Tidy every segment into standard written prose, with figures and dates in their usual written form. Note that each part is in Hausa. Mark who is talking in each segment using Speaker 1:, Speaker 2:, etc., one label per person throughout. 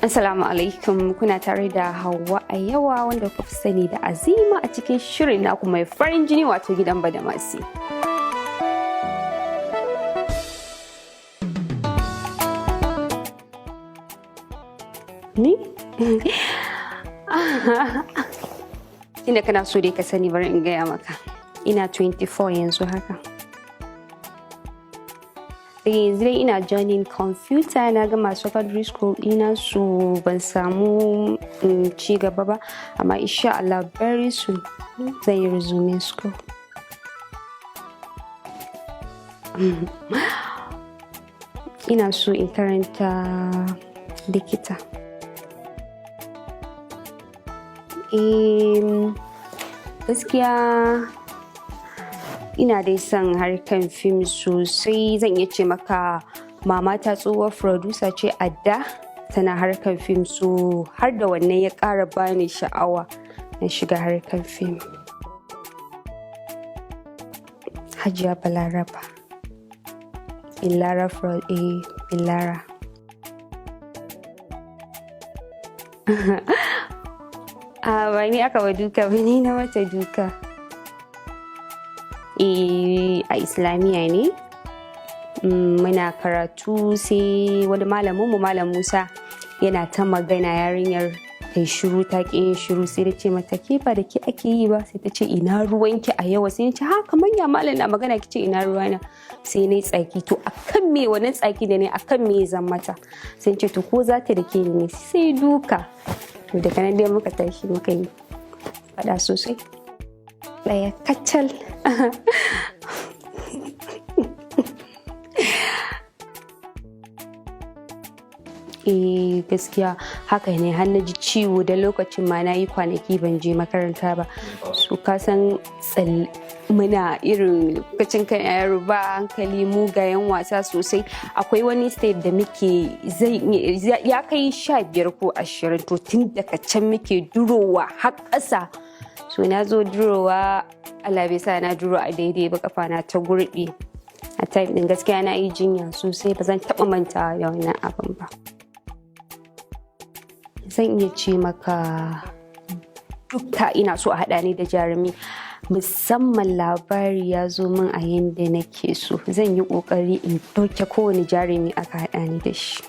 Speaker 1: Assalamu alaikum, kuna tare da Hauwa a yawa wanda kuka fi sani da Azima a cikin shirin naku mai farin jini wato gidan Badamasi. Ni? Inda kana so dai ka sani bari in gaya maka. Ina 24 yanzu haka. Yanzu dai ina joining computer na gama secondary school ina su ban samu ci gaba ba amma insha Allah very soon zan yi resume school. Ina so in karanta likita. Gaskiya ina dai son harkan fim sosai. Zan iya ce maka mama ta tsohuwar producer ce a da tana harkan fim, so har da wannan ya ƙara bani sha'awa na shiga harkan fim. Hajiya Balaraba Bilara ba ni aka wa duka ba, ni na mata duka. A Islamiyya ne muna karatu sai wani malaminmu Malam Musa yana ta magana yarinyar kai shiru ta ƙi yin shiru, sai da ce mata ke ba da ke ake yi ba, sai ta ce ina ruwanki a yawa, sai ta ce ha kamar ya malam na magana ki ce ina ruwana, sai na yi tsaki to akan me wannan tsaki da ne akan me zan mata, sai ce to ko za ta da ke ne sai duka. To daga nan dai muka tashi muka yi faɗa sosai ɗaya kacal. Gaskiya haka ne, har na ji ciwo da lokacin ma na yi kwanaki ban je makaranta ba, so ka san muna irin lokacin kan yaro ba hankali mugayen wasa sosai. Akwai wani state da muke ya kai 15 ko 20, to tun daga can muke durowa har ƙasa. So na zo durowa Allah bai sa na duro a daidai ba, kafa na ta gurɗe. A time din gaskiya na yi jinya sosai, ba zan taɓa mantawa da wannan abin ba. Zan iya ce maka dukka ina so a haɗa ni da jarumi, musamman labari ya zo min a yanda nake so. Zan yi ƙoƙari in ɗauke kowane jarumi aka haɗa ni da shi.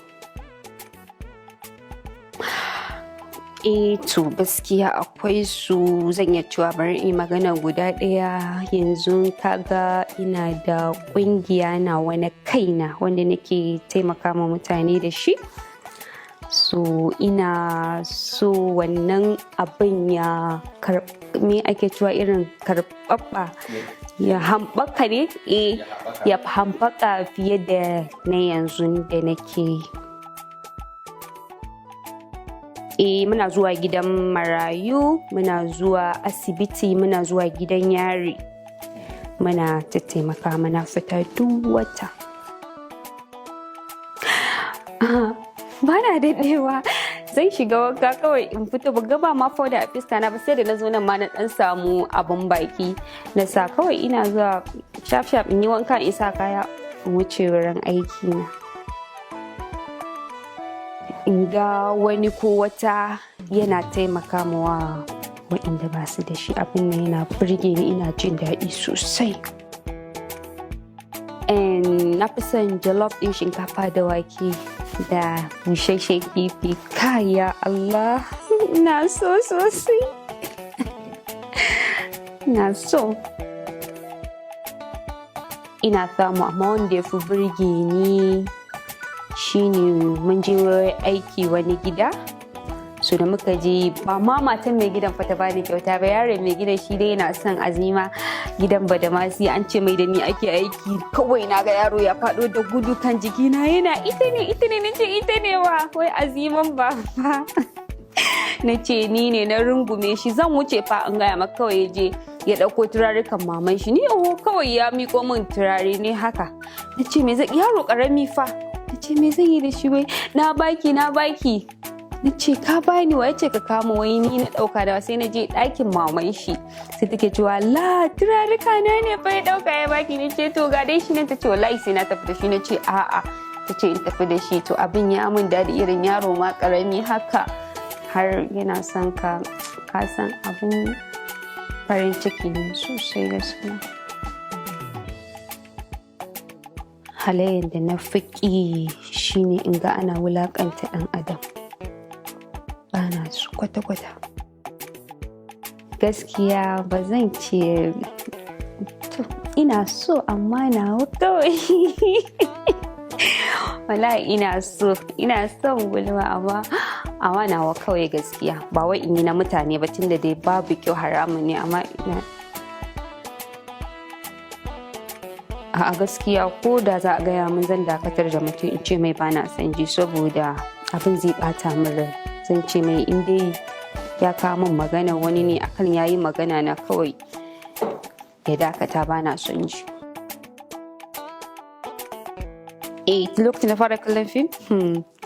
Speaker 1: To gaskiya akwai su. Zan iya cewa bari in magana guda ɗaya yanzu. Kaga ina da ƙungiya na wani kaina wanda nake taimaka ma mutane da shi, so ina so wannan abin ya me ake cewa irin karɓaɓɓa ya hambaka ne, ya hambaka fiye da na yanzu da nake. Muna zuwa gidan marayu, muna zuwa asibiti, muna zuwa gidan yari, muna taimaka, muna fita duk wata. Ba na daɗewa zan shiga wanka kawai in fito, ba gaba ma fauda a fiska na ba, sai da na zo nan ma na ɗan samu abin baki na sa, kawai ina zuwa shaf in yi wanka in sa kaya in wuce wurin aiki na. In ga wani ko wata yana taimaka mawa waɗanda ba su da shi, abin nan yana burge ni, ina jin daɗi sosai. Na fi son jollof ɗin shinkafa da wake da busasshen kifi. Kaya Allah, ina so sosai. Ina so. Ina samu, amma wanda ya fi burge ni shine mun je aiki wani gida, so da muka je ba ma matan mai gidan fata bani kyauta ba, yaron mai gidan shi dai yana son Azima gidan Badamasi, an ce mai da ni ake aiki. Kawai na ga yaro ya faɗo da gudu kan jikina yana ita ne nace ita ne wa wai Aziman ba na ce ni ne, na rungume shi zan wuce fa an gaya maka, kawai je ya ɗauko turarukan maman shi, ni kawai ya miƙo min turare ne haka. Na ce me zai, yaro ƙarami fa, na ce me zan yi da shi, wai na baki. Na ce ka bani, wa ya ce ka kama, wai ni na ɗauka da, sai na je ɗakin maman shi sai take cewa la turaruka na ne fa ya ɗauka ya baki. Na ce to ga dai shi nan, ta ce wallahi sai na tafi da shi. Na ce a'a ta ce in tafi da shi. To abin ya min daɗi, irin yaro ma ƙarami haka har yana son ka san abin farin ciki ne sosai gaskiya. Halayen da na fi ƙi shine in ga ana wulaƙanta ɗan adam, ba na su kwata-kwata. Gaskiya ba zan ce ina so, amma nawa kawai. Wallahi ina son gulma amma nawa kawai gaskiya, ba wai in yi na mutane ba, tunda dai babu kyau, haramun ne, amma ina a gaskiya ko da za a gaya min zan dakatar da mutum in ce mai bana son ji, saboda abin zai bata min rai. Zan ce mai in dai ya kawo min magana wani ne akan yayi magana na, kawai ya dakata, bana son ji. Lokacin da fara kallon fim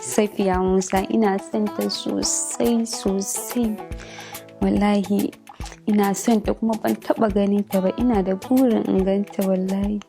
Speaker 1: Safiya Musa, ina son ta sosai wallahi ina son ta, kuma ban taba ganin ta ba, ina da burin in ganta wallahi.